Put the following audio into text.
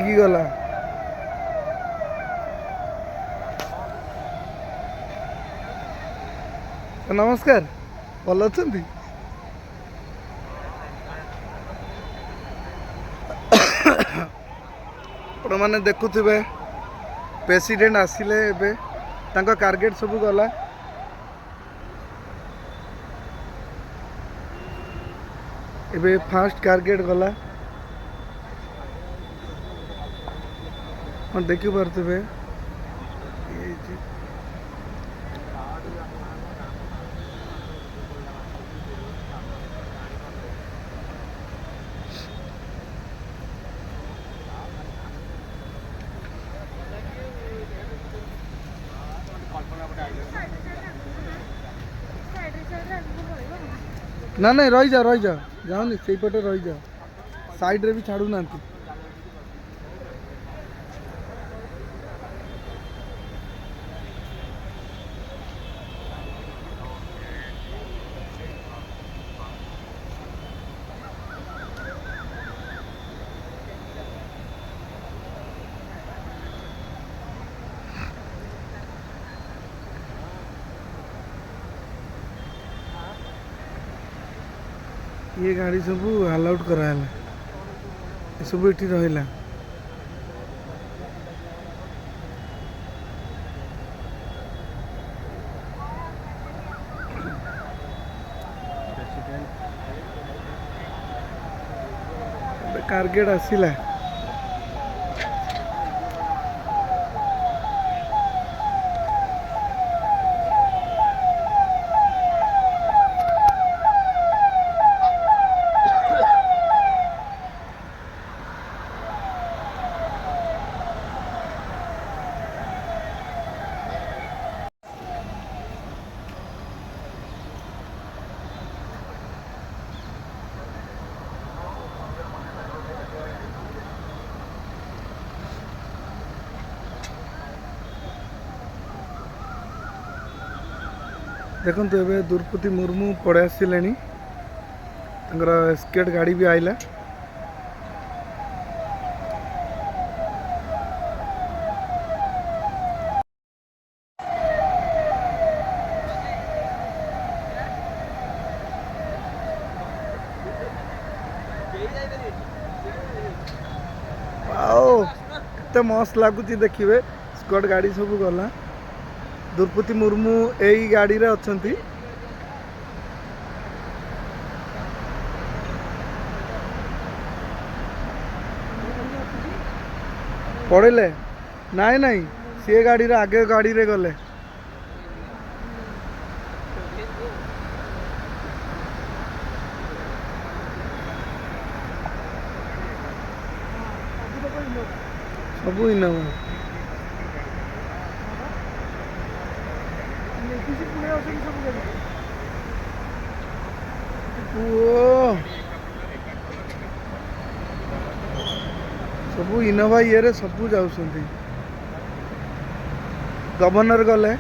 उड़ीकी गला। नमस्कार, भल अच्छा? आपण मैंने देखुवे प्रेसिडेंट आसिले एबे तांका टार्गेट सब गला। एबे फास्ट टार्गेट गला देखी पारे। ना नहीं रही जा जाओ से पटे रही जा साइड रे भी छाड़ू ना। ये गाड़ी सब अलाउड कराला, सब ये रहा। टार्गेट आसिला देखो ए द्रौपदी मुर्मू पड़े आसिले स्केट गाड़ी भी आइला। केते मस्त लगुच देखिए स्केट गाड़ी सब गला। द्रौपदी मुर्मू यही गाड़ी रे अछंती। पड़े नाई नाई सी गाड़ी रे आगे गाड़ी रे गले। सब इनोवा सब इनोवा ये सब जाऊँ। गवर्नर गले।